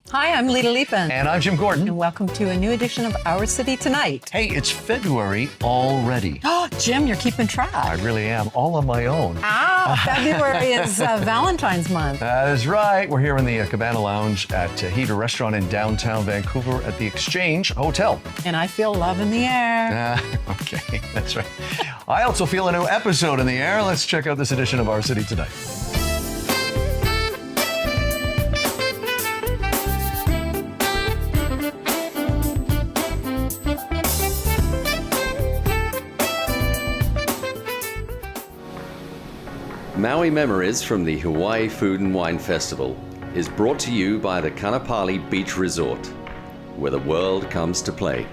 Hi, I'm Lita Liepin. And I'm Jim Gordon. And welcome to a new edition of Our City Tonight. Hey, it's February already. Oh, Jim, you're keeping track. I really am, all on my own. February is Valentine's month. That is right. We're here in the Cabana Lounge at Heater Restaurant in downtown Vancouver at the Exchange Hotel. And I feel love in the air. Okay, that's right. I also feel a new episode in the air. Let's check out this edition of Our City Tonight. Maui Memories from the Hawaii Food and Wine Festival is brought to you by the Kanapali Beach Resort, where the world comes to play.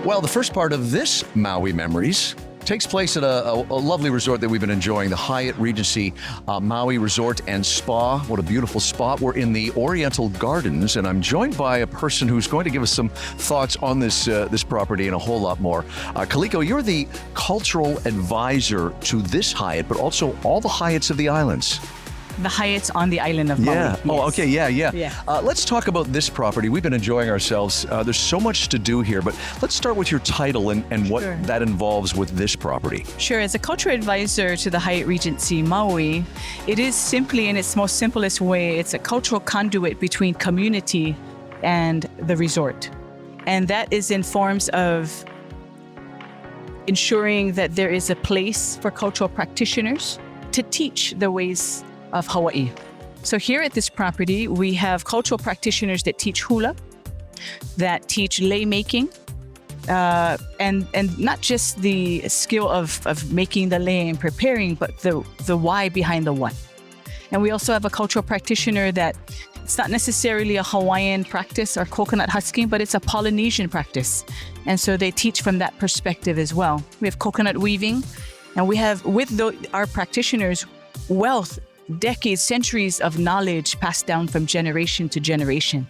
Well, the first part of this Maui Memories takes place at a lovely resort that we've been enjoying, the Hyatt Regency Maui Resort and Spa. What a beautiful spot. We're in the Oriental Gardens, and I'm joined by a person who's going to give us some thoughts on this property and a whole lot more. Kaliko, you're the cultural advisor to this Hyatt, but also all the Hyatts of the islands. The Hyatts on the island of Maui. Yeah. Yes. Oh, okay. Yeah. Let's talk about this property. We've been enjoying ourselves. There's so much to do here, but let's start with your title and what that involves with this property. Sure. As a cultural advisor to the Hyatt Regency Maui, it is simply, in its most simplest way, it's a cultural conduit between community and the resort. And that is in forms of ensuring that there is a place for cultural practitioners to teach the ways of Hawaii. So here at this property, we have cultural practitioners that teach hula, that teach lei making, and not just the skill of making the lei and preparing, but the why behind the what. And we also have a cultural practitioner that it's not necessarily a Hawaiian practice or coconut husking, but it's a Polynesian practice. And so they teach from that perspective as well. We have coconut weaving, and we have, our practitioners, wealth, decades, centuries of knowledge passed down from generation to generation.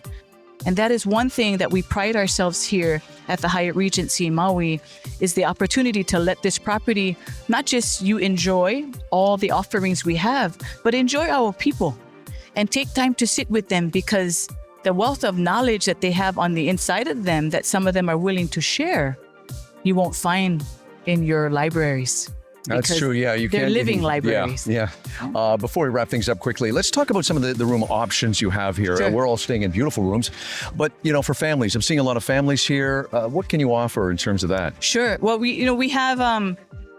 And that is one thing that we pride ourselves here at the Hyatt Regency Maui, is the opportunity to let this property, not just you enjoy all the offerings we have, but enjoy our people and take time to sit with them, because the wealth of knowledge that they have on the inside of them, that some of them are willing to share, you won't find in your libraries. That's true. Yeah, they're living libraries. Yeah. Before we wrap things up quickly, let's talk about some of the room options you have here. Sure. We're all staying in beautiful rooms, but for families, I'm seeing a lot of families here. What can you offer in terms of that? Sure. Well, we have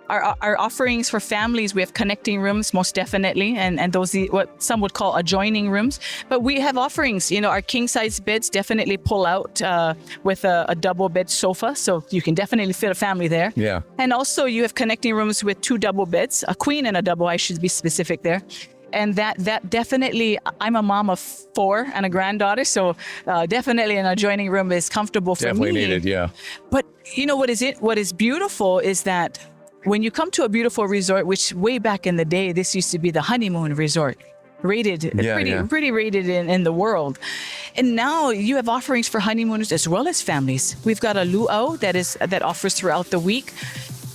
our offerings for families. We have connecting rooms, most definitely, and those what some would call adjoining rooms. But we have offerings. Our king size beds definitely pull out with a double bed sofa, so you can definitely fit a family there. Yeah. And also you have connecting rooms with 2 double beds, a queen and a double. I should be specific there. And that definitely, I'm a mom of 4 and a granddaughter, so definitely an adjoining room is comfortable for me. Definitely needed, yeah. But what is beautiful is that when you come to a beautiful resort, which way back in the day, this used to be the honeymoon resort, pretty rated in the world. And now you have offerings for honeymooners as well as families. We've got a luau that offers throughout the week.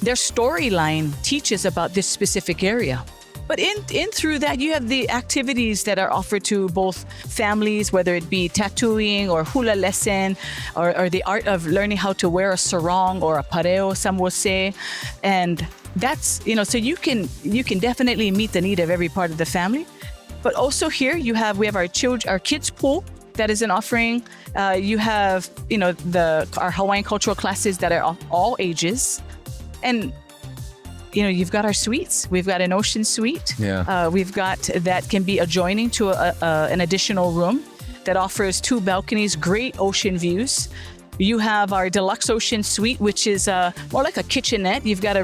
Their storyline teaches about this specific area. But in through that, you have the activities that are offered to both families, whether it be tattooing or hula lesson, or the art of learning how to wear a sarong or a pareo, some will say. And that's, so you can definitely meet the need of every part of the family. But also here we have our kids pool. That is an offering. You have, our Hawaiian cultural classes that are all ages. And you've got our suites. We've got an ocean suite. Yeah. We've got that can be adjoining to an additional room that offers 2 balconies, great ocean views. You have our deluxe ocean suite, which is more like a kitchenette. You've got a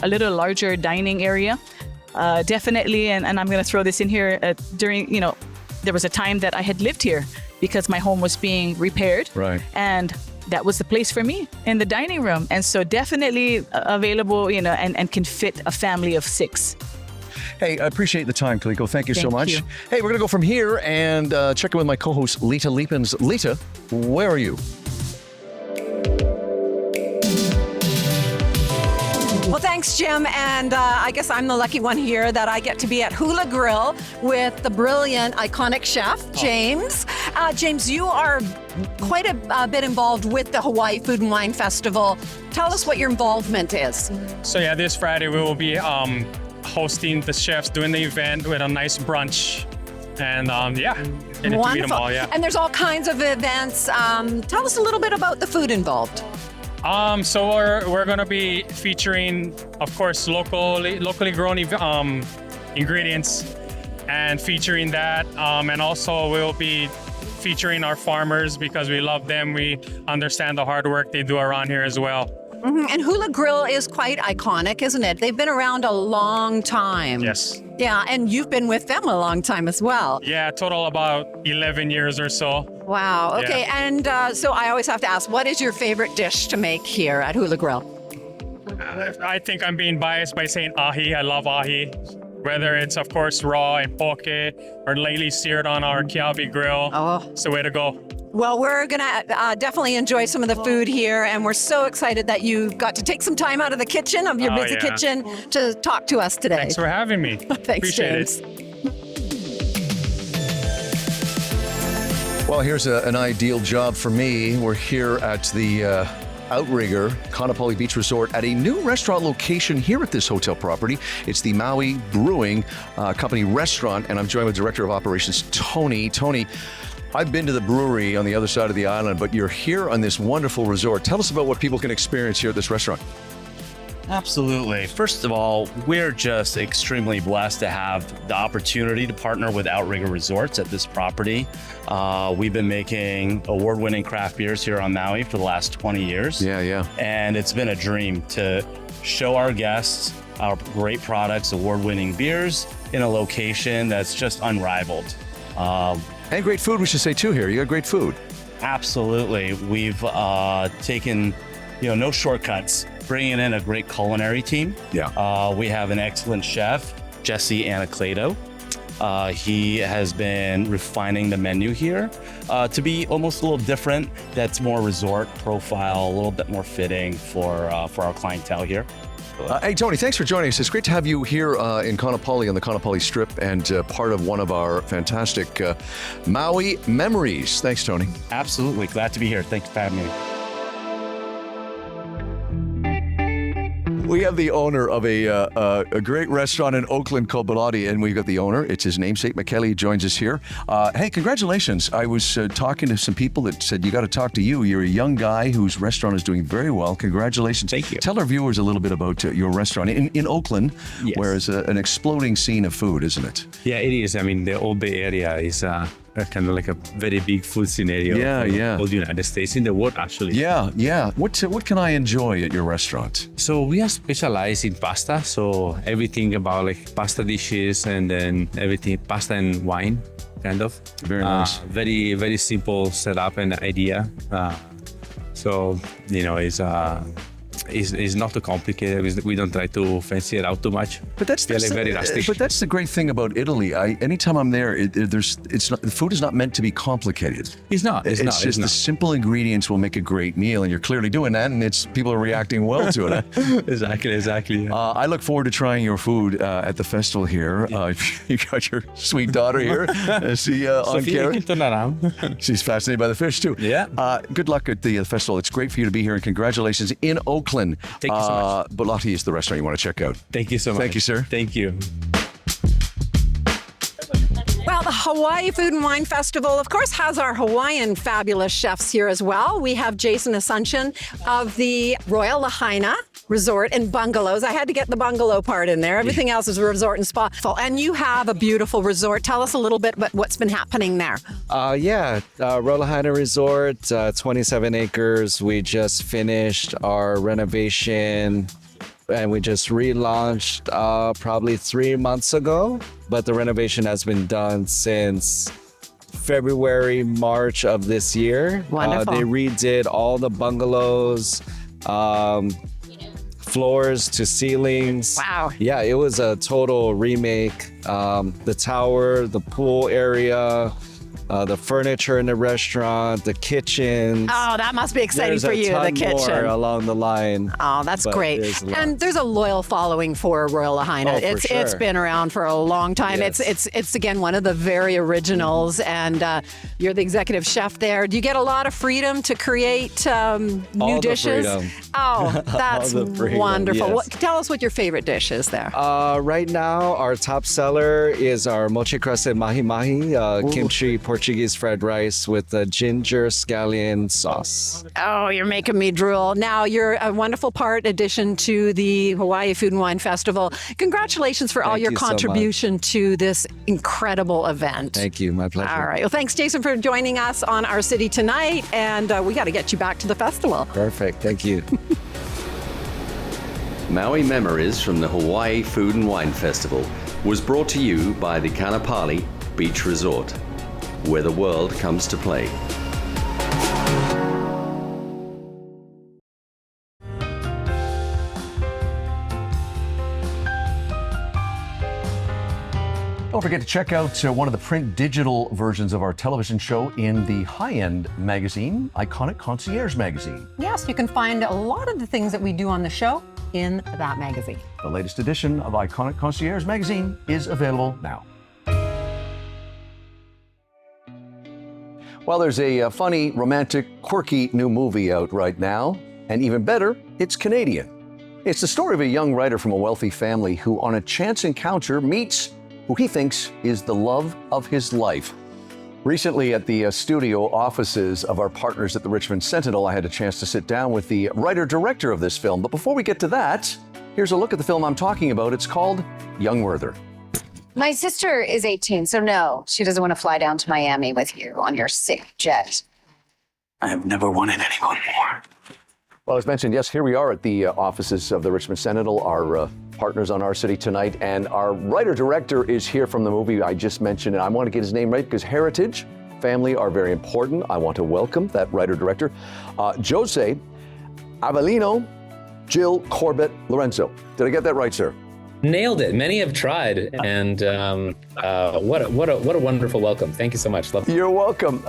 little larger dining area. Definitely, and I'm going to throw this in here during, there was a time that I had lived here because my home was being repaired. Right. And that was the place for me in the dining room. And so definitely available, and can fit a family of 6. Hey, I appreciate the time, Kaliko. Thank you so much. You. Hey, we're going to go from here and check in with my co-host, Lita Liepin. Lita, where are you? Well, thanks, Jim. And I guess I'm the lucky one here that I get to be at Hula Grill with the brilliant, iconic chef, James. James, you are quite a bit involved with the Hawaii Food and Wine Festival. Tell us what your involvement is. So yeah, this Friday we will be hosting the chefs doing the event with a nice brunch. And getting to meet them all, yeah. And there's all kinds of events. Tell us a little bit about the food involved. So we're gonna be featuring, of course, locally grown ingredients, and featuring that. And also we'll be featuring our farmers because we love them. We understand the hard work they do around here as well. Mm-hmm. And Hula Grill is quite iconic, isn't it? They've been around a long time. Yes. Yeah, and you've been with them a long time as well. Yeah, total about 11 years or so. Wow. Okay, Yeah. and so I always have to ask, what is your favorite dish to make here at Hula Grill? I think I'm being biased by saying ahi. I love ahi. Whether it's, of course, raw and poke or lightly seared on our kiawe grill. Oh. It's the way to go. Well, we're going to definitely enjoy some of the food here, and we're so excited that you got to take some time out of the kitchen, of your busy yeah. kitchen, to talk to us today. Thanks for having me. Thanks, Appreciate James. Well, here's an ideal job for me. We're here at the Outrigger Kaanapali Beach Resort at a new restaurant location here at this hotel property. It's the Maui Brewing Company restaurant, and I'm joined with Director of Operations, Tony. Tony, I've been to the brewery on the other side of the island, but you're here on this wonderful resort. Tell us about what people can experience here at this restaurant. Absolutely. First of all, we're just extremely blessed to have the opportunity to partner with Outrigger Resorts at this property. We've been making award-winning craft beers here on Maui for the last 20 years. Yeah. And it's been a dream to show our guests our great products, award-winning beers in a location that's just unrivaled. And great food, we should say, too, here. You got great food. Absolutely. We've taken, no shortcuts, bringing in a great culinary team. Yeah. We have an excellent chef, Jesse Anacleto. He has been refining the menu here to be almost a little different. That's more resort profile, a little bit more fitting for our clientele here. Hey, Tony, thanks for joining us. It's great to have you here in Kaanapali on the Kaanapali Strip and part of one of our fantastic Maui memories. Thanks, Tony. Absolutely. Glad to be here. Thanks for having me. We have the owner of a great restaurant in Oakland called Bellotti, and we've got the owner. It's his namesake, McKelly, joins us here. Hey, congratulations. I was talking to some people that said you got to talk to you. You're a young guy whose restaurant is doing very well. Congratulations. Thank you. Tell our viewers a little bit about your restaurant in Oakland, Yes. where it's an exploding scene of food, isn't it? Yeah, it is. I mean, the Old Bay Area is kind of like a very big food scenario. Yeah. All the United States, in the world, actually. Yeah. What can I enjoy at your restaurant? So we are specialized in pasta. So everything about like pasta dishes and then everything, pasta and wine, kind of. Very nice. Very, very simple setup and idea. It's not too complicated. We don't try to fancy it out too much. But that's very rustic. But that's the great thing about Italy. Anytime I'm there, the food is not meant to be complicated. It's not. It's just the simple ingredients will make a great meal, and you're clearly doing that, and people are reacting well to it. Exactly. I look forward to trying your food at the festival here. You got your sweet daughter here. See on Sophia, camera. you can turn around. She's fascinated by the fish too. Yeah. Good luck at the festival. It's great for you to be here, and congratulations in Oakland. Thank you so much. Bellotti is the restaurant you want to check out. Thank you so much. Thank you, sir. Thank you. Well, the Hawaii Food and Wine Festival, of course, has our Hawaiian fabulous chefs here as well. We have Jason Asuncion of the Royal Lahaina Resort and Bungalows. I had to get the bungalow part in there. Everything else is resort and spa. And you have a beautiful resort. Tell us a little bit about what's been happening there. Royal Lahaina Resort, 27 acres. We just finished our renovation and we just relaunched probably 3 months ago. But the renovation has been done since February, March of this year. Wonderful. They redid all the bungalows, floors to ceilings. Wow. Yeah, it was a total remake. The tower, the pool area, the furniture in the restaurant, the kitchen. Oh, that must be exciting for you, the kitchen. More along the line. Oh, that's great. And there's a loyal following for Royal Lahaina. It's been around for a long time. Yes. It's again one of the very originals, and you're the executive chef there. Do you get a lot of freedom to create new dishes? Oh, that's wonderful. Yes. Tell us what your favorite dish is there. Right now, our top seller is our mochi crusted mahi mahi, kimchi Portuguese fried rice with a ginger scallion sauce. Oh, you're making me drool. Now, you're a wonderful addition to the Hawaii Food and Wine Festival. Congratulations for all your contribution to this incredible event. Thank you. My pleasure. All right. Well, thanks, Jason, for joining us on Our City Tonight. And we got to get you back to the festival. Perfect. Thank you. Maui Memories from the Hawaii Food and Wine Festival was brought to you by the Kanapali Beach Resort, where the world comes to play. Don't forget to check out one of the print digital versions of our television show in the high-end magazine, Iconic Concierge magazine. Yes, you can find a lot of the things that we do on the show in that magazine. The latest edition of Iconic Concierge magazine is available now. Well, there's a funny, romantic, quirky new movie out right now, and even better, it's Canadian. It's the story of a young writer from a wealthy family who, on a chance encounter, meets who he thinks is the love of his life. Recently at the studio offices of our partners at the Richmond Sentinel, I had a chance to sit down with the writer-director of this film. But before we get to that, here's a look at the film I'm talking about. It's called Young Werther. My sister is 18, so no, she doesn't want to fly down to Miami with you on your sick jet. I have never wanted anyone more. Well, as mentioned, yes, here we are at the offices of the Richmond Sentinel, our partners on Our City Tonight, and our writer-director is here from the movie I just mentioned, and I want to get his name right because heritage, family are very important. I want to welcome that writer-director, Jose Avelino Gil Corbett Lorenzo. Did I get that right, sir? Nailed it. Many have tried, and what a wonderful welcome. Thank you so much. You're welcome.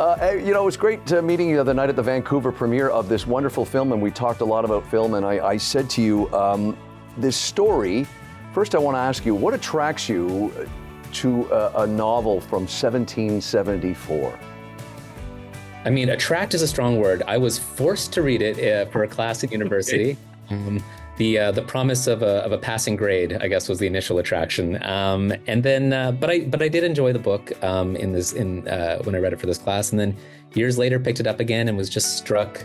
You know, it was great meeting you the other night at the Vancouver premiere of this wonderful film, and we talked a lot about film, and I said to you, this story, first I want to ask you, what attracts you to a novel from 1774? I mean, attract is a strong word. I was forced to read it for a class at university. The promise of a passing grade, I guess, was the initial attraction, and then but I did enjoy the book when I read it for this class, and then years later picked it up again and was just struck,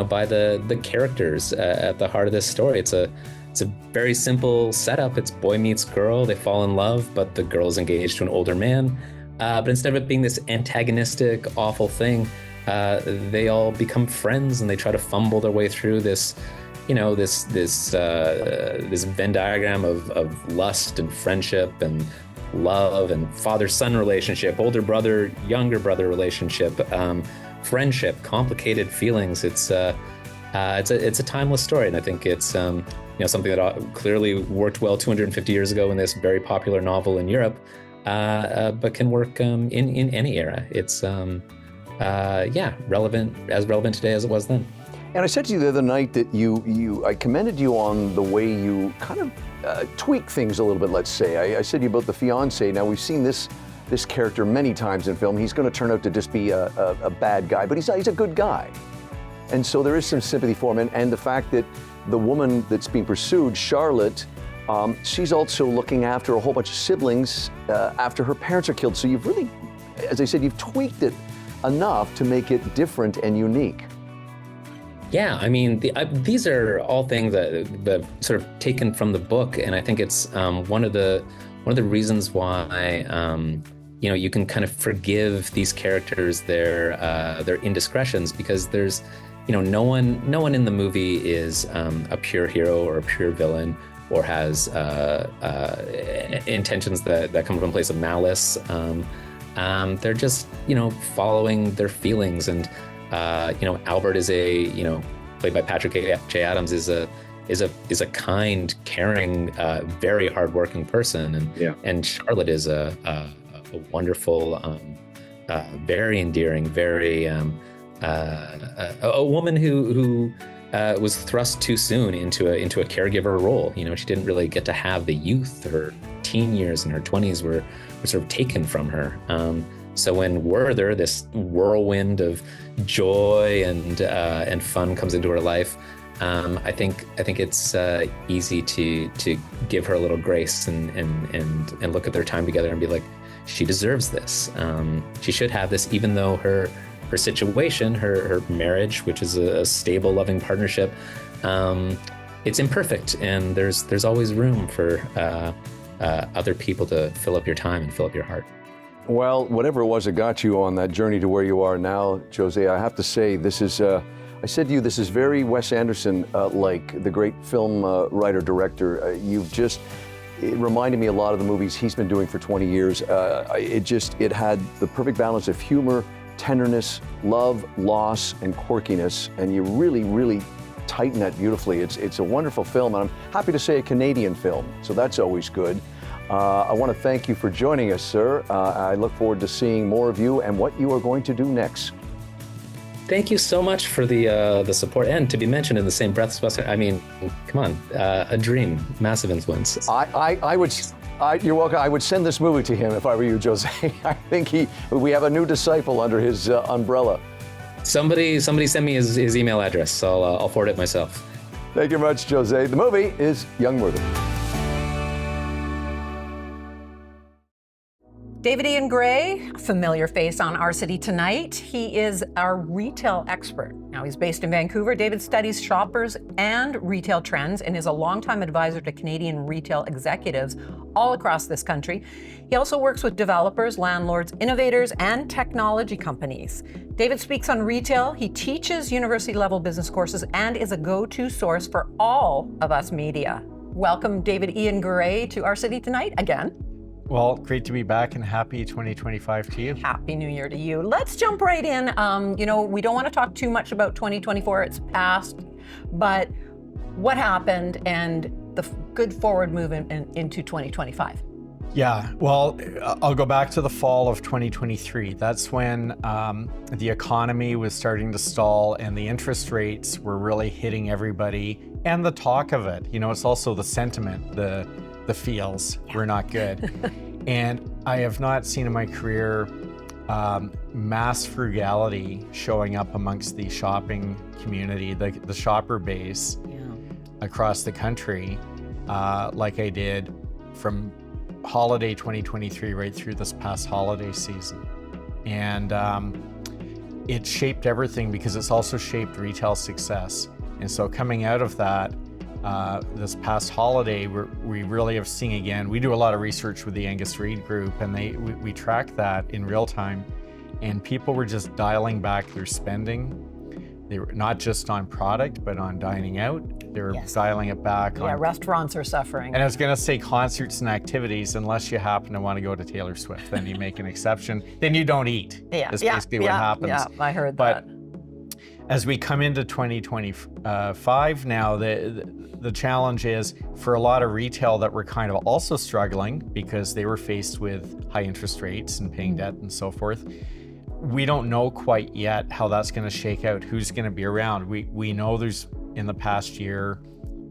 by the characters at the heart of this story. It's a very simple setup. It's boy meets girl, they fall in love, but the girl's engaged to an older man. But instead of it being this antagonistic, awful thing, they all become friends and they try to fumble their way through this. This Venn diagram of lust and friendship and love and father-son relationship, older brother, younger brother relationship, friendship, complicated feelings. It's a timeless story, and I think it's something that clearly worked well 250 years ago in this very popular novel in Europe, but can work in any era. It's relevant today as it was then. And I said to you the other night that I commended you on the way you kind of tweak things a little bit, let's say. I said to you about the fiance. Now, we've seen this character many times in film. He's going to turn out to just be a bad guy, but he's a good guy. And so there is some sympathy for him. And the fact that the woman that's being pursued, Charlotte, she's also looking after a whole bunch of siblings after her parents are killed. So you've really, as I said, you've tweaked it enough to make it different and unique. Yeah, I mean, these are all things that sort of taken from the book, and I think it's one of the reasons why you can kind of forgive these characters their indiscretions, because there's no one in the movie is a pure hero or a pure villain or has intentions that come from a place of malice. They're just following their feelings. And Albert is played by Patrick J. Adams, is a kind, caring, very hardworking person, and Charlotte is a wonderful, very endearing, very a woman who was thrust too soon into a caregiver role. You know, she didn't really get to have the youth. Her teen years and her 20s were sort of taken from her. So when Werther, this whirlwind of joy and fun, comes into her life, I think it's easy to give her a little grace and look at their time together and be like, she deserves this. She should have this, even though her situation, her marriage, which is a stable, loving partnership, it's imperfect, and there's always room for other people to fill up your time and fill up your heart. Well, whatever it was that got you on that journey to where you are now, Jose, I have to say, this is, I said to you, this is very Wes Anderson, like the great film writer, director. It reminded me a lot of the movies he's been doing for 20 years. It had the perfect balance of humor, tenderness, love, loss, and quirkiness, and you really, really tighten that beautifully. It's a wonderful film, and I'm happy to say a Canadian film, so that's always good. I want to thank you for joining us, sir. I look forward to seeing more of you and what you are going to do next. Thank you so much for the support, and to be mentioned in the same breath as Wes. I mean, come on, a dream, massive influence. You're welcome. I would send this movie to him if I were you, Jose. I think we have a new disciple under his umbrella. Somebody send me his email address. I'll forward it myself. Thank you very much, Jose. The movie is Young Werther. David Ian Gray, a familiar face on Our City Tonight. He is our retail expert. Now, he's based in Vancouver. David studies shoppers and retail trends and is a longtime advisor to Canadian retail executives all across this country. He also works with developers, landlords, innovators, and technology companies. David speaks on retail. He teaches university-level business courses and is a go-to source for all of us media. Welcome, David Ian Gray, to Our City Tonight again. Well, great to be back, and happy 2025 to you. Happy New Year to you. Let's jump right in. We don't want to talk too much about 2024. It's past, but what happened and the good forward movement into 2025? Yeah, well, I'll go back to the fall of 2023. That's when the economy was starting to stall and the interest rates were really hitting everybody, and the talk of it. You know, it's also the sentiment, the feels were not good. And I have not seen in my career mass frugality showing up amongst the shopping community, the shopper base across the country, like I did from holiday 2023 right through this past holiday season. And it shaped everything because it's also shaped retail success. And so coming out of that, this past holiday, we really have seen again. We do a lot of research with the Angus Reid Group, and we track that in real time. And people were just dialing back their spending. They were not just on product, but on dining out. They were dialing it back. Yeah, restaurants are suffering. And I was going to say concerts and activities, unless you happen to want to go to Taylor Swift, then you make an exception. Then you don't eat. That's basically what happens. Yeah, I heard that. As we come into 2025 now, the challenge is for a lot of retail that were kind of also struggling because they were faced with high interest rates and paying debt and so forth. We don't know quite yet how that's going to shake out, who's going to be around. We know there's, in the past year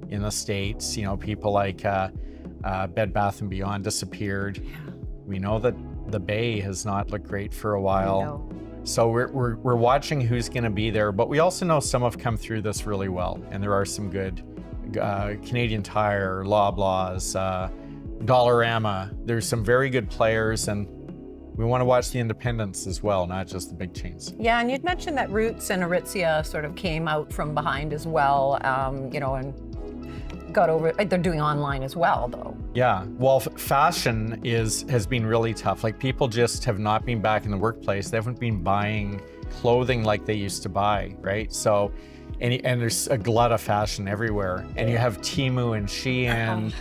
in the States, you know, people like Bed Bath & Beyond disappeared. Yeah. We know that the Bay has not looked great for a while. So we're watching who's going to be there, but we also know some have come through this really well, and there are some good Canadian Tire, Loblaws, Dollarama. There's some very good players, and we want to watch the independents as well, not just the big chains. Yeah, and you'd mentioned that Roots and Aritzia sort of came out from behind as well, and got over. They're doing online as well, though. Yeah, well, fashion has been really tough. Like, people just have not been back in the workplace. They haven't been buying clothing like they used to buy, right? So, and there's a glut of fashion everywhere. And you have Temu and Shein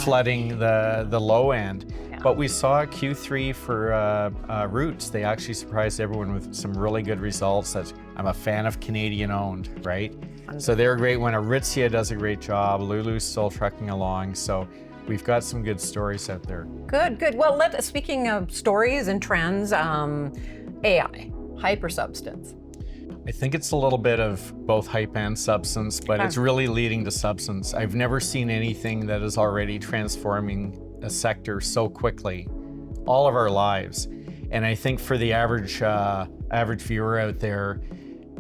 flooding the low end. Yeah. But we saw Q3 for Roots. They actually surprised everyone with some really good results. I'm a fan of Canadian owned, right? So they're a great one. Aritzia does a great job. Lulu's still trucking along. So we've got some good stories out there. Good. Well, speaking of stories and trends, AI, hypersubstance? I think it's a little bit of both hype and substance, but it's really leading to substance. I've never seen anything that is already transforming a sector so quickly, all of our lives. And I think for the average viewer out there,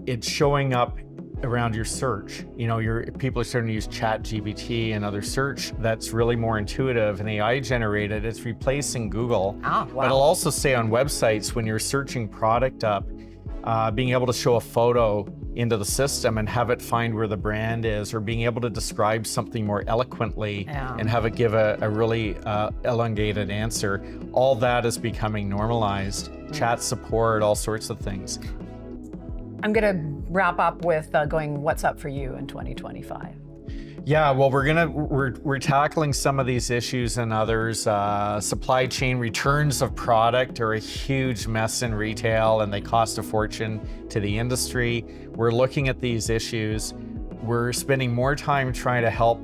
it's showing up around your search. You know, people are starting to use ChatGPT and other search that's really more intuitive and AI generated. It's replacing Google. Wow. But it'll also say on websites when you're searching product up, being able to show a photo into the system and have it find where the brand is, or being able to describe something more eloquently and have it give a really elongated answer. All that is becoming normalized. Chat support, all sorts of things. I'm going to wrap up with going, what's up for you in 2025? Yeah, well, we're tackling some of these issues and others. Supply chain returns of product are a huge mess in retail, and they cost a fortune to the industry. We're looking at these issues. We're spending more time trying to help,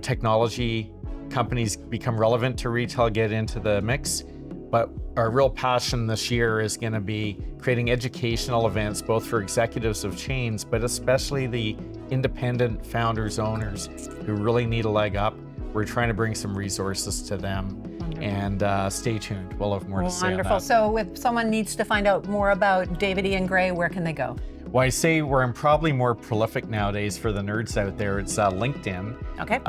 technology companies become relevant to retail, get into the mix. But our real passion this year is going to be creating educational events, both for executives of chains, but especially the independent founders, owners who really need a leg up. We're trying to bring some resources to them. Wonderful. And stay tuned. We'll have more to say on that. Wonderful. So if someone needs to find out more about David Ian Gray, where can they go? Well, I say where I'm probably more prolific nowadays for the nerds out there, it's LinkedIn. Okay.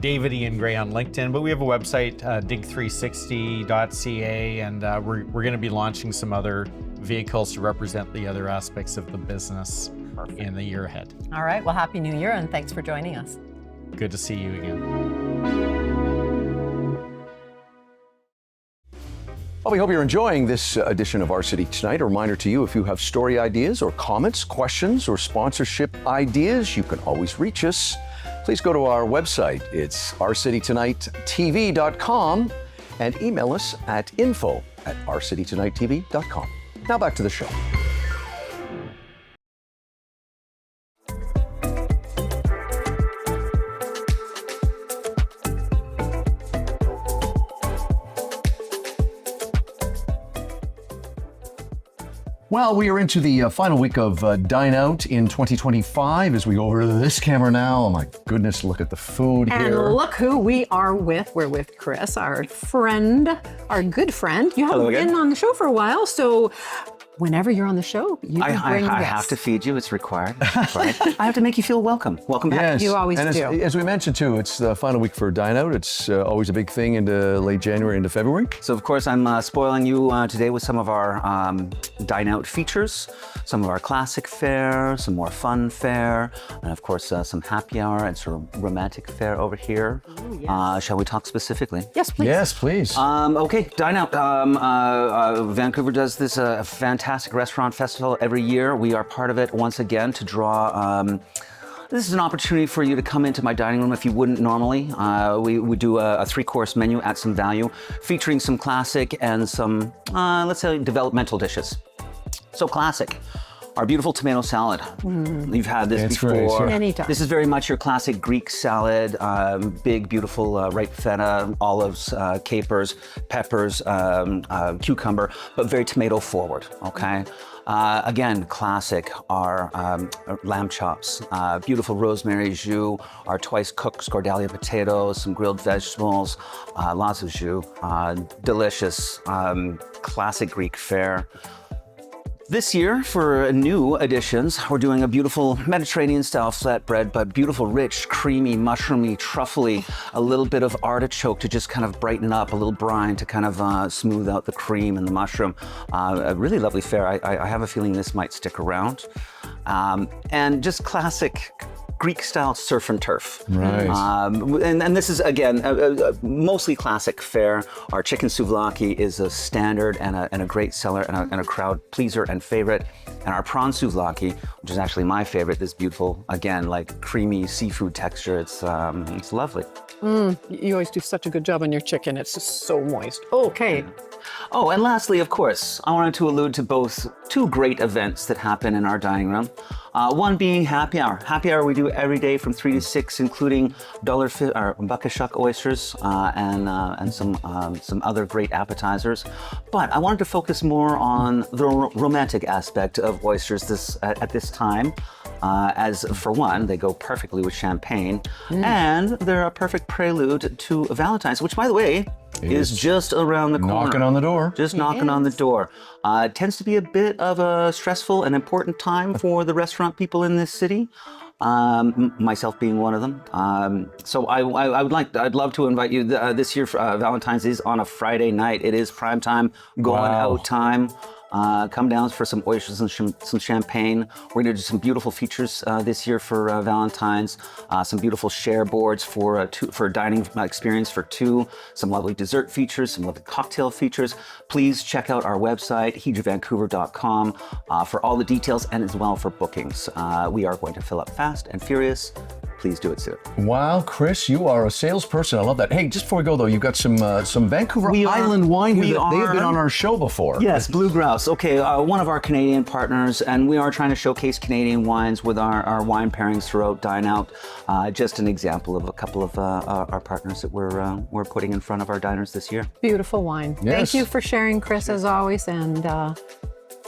David Ian Gray on LinkedIn, but we have a website, dig360.ca, and we're going to be launching some other vehicles to represent the other aspects of the business in the year ahead. All right. Well, Happy New Year, and thanks for joining us. Good to see you again. Well, we hope you're enjoying this edition of Our City Tonight. A reminder to you, if you have story ideas or comments, questions, or sponsorship ideas, you can always reach us. Please go to our website. It's ourcitytonighttv.com and email us at info@ourcitytonighttv.com. Now back to the show. Well, we are into the final week of Dine Out in 2025 as we go over to this camera now. Oh my goodness, look at the food here. And look who we are with. We're with Chris, our friend, our good friend. You haven't been on the show for a while, so whenever you're on the show, you can bring this. I have to feed you. It's required. I have to make you feel welcome. Welcome back. Yes. You always do. As we mentioned too, it's the final week for Dine Out. It's always a big thing into late January into February. So of course I'm spoiling you today with some of our Dine Out features, some of our classic fare, some more fun fare, and of course some happy hour and sort of romantic fare over here. Ooh, yes. Shall we talk specifically? Yes, please. Yes, please. Okay, Dine Out. Vancouver does this fantastic restaurant festival every year. We are part of it once again to draw. This is an opportunity for you to come into my dining room if you wouldn't normally. We do a three-course menu at some value, featuring some classic and some, let's say, developmental dishes. So classic. Our beautiful tomato salad. You've had this before. Many times. This is very much your classic Greek salad. Big, beautiful ripe feta, olives, capers, peppers, cucumber, but very tomato forward, okay? Again, classic, our lamb chops, beautiful rosemary jus, our twice cooked scordalia potatoes, some grilled vegetables, lots of jus, delicious, classic Greek fare. This year, for new additions, we're doing a beautiful Mediterranean-style flatbread, but beautiful, rich, creamy, mushroomy, truffly, a little bit of artichoke to just kind of brighten up, a little brine to kind of smooth out the cream and the mushroom. A really lovely fare. I have a feeling this might stick around. And just classic Greek-style surf and turf. Right. And this is, again, mostly classic fare. Our chicken souvlaki is a standard and a great seller and a crowd pleaser and favorite. and our prawn souvlaki, which is actually my favorite. This beautiful, again, like creamy seafood texture. It's lovely. You always do such a good job on your chicken. It's just so moist. Okay. Oh, and lastly, of course, I wanted to allude to two great events that happen in our dining room. One being happy hour. Happy hour we do every day from 3 to 6, including buckashuck oysters and some other great appetizers. But I wanted to focus more on the romantic aspect of oysters at this time. As for one, they go perfectly with champagne, and they're a perfect prelude to Valentine's, which, by the way, is just around the corner. Knocking on the door. Just knocking on the door. It tends to be a bit of a stressful and important time for the restaurant people in this city, myself being one of them. So I'd love to invite you this year. Valentine's is on a Friday night. It is prime time, going out time. Come down for some oysters and some champagne. We're going to do some beautiful features this year for Valentine's. Some beautiful share boards for dining experience for two. Some lovely dessert features, some lovely cocktail features. Please check out our website, hedravancouver.com, for all the details and as well for bookings. We are going to fill up fast and furious. Please do it soon. Wow, Chris, you are a salesperson. I love that. Hey, just before we go though, you've got some Vancouver Island wine here that they have been on our show before. Yes, Blue Grouse. Okay, one of our Canadian partners, and we are trying to showcase Canadian wines with our wine pairings throughout Dine Out. Just an example of a couple of our partners that we're putting in front of our diners this year. Beautiful wine. Yes. Thank you for sharing, Chris, as always, and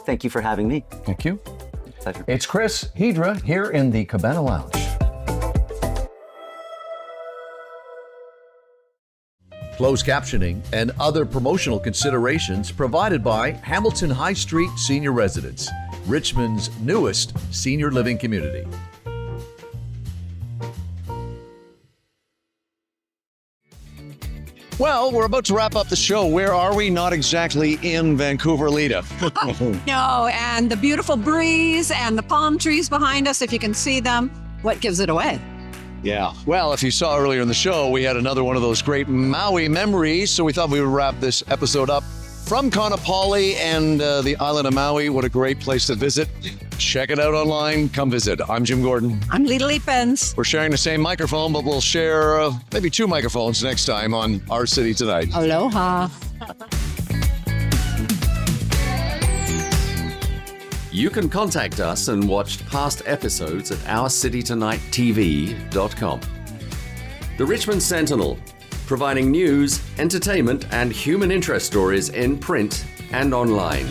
thank you for having me. Thank you. Pleasure. It's Chris Hedra here in the Cabana Lounge. Closed captioning and other promotional considerations provided by Hamilton High Street Senior Residence, Richmond's newest senior living community. Well, we're about to wrap up the show. Where are we? Not exactly in Vancouver, Lita. no, and the beautiful breeze and the palm trees behind us, if you can see them, what gives it away? Yeah. Well, if you saw earlier in the show, we had another one of those great Maui memories. So we thought we would wrap this episode up from Kaanapali and the island of Maui. What a great place to visit. Check it out online. Come visit. I'm Jim Gordon. I'm Lita Lee-Pens. We're sharing the same microphone, but we'll share maybe two microphones next time on Our City Tonight. Aloha. You can contact us and watch past episodes at ourcitytonighttv.com. The Richmond Sentinel, providing news, entertainment, and human interest stories in print and online.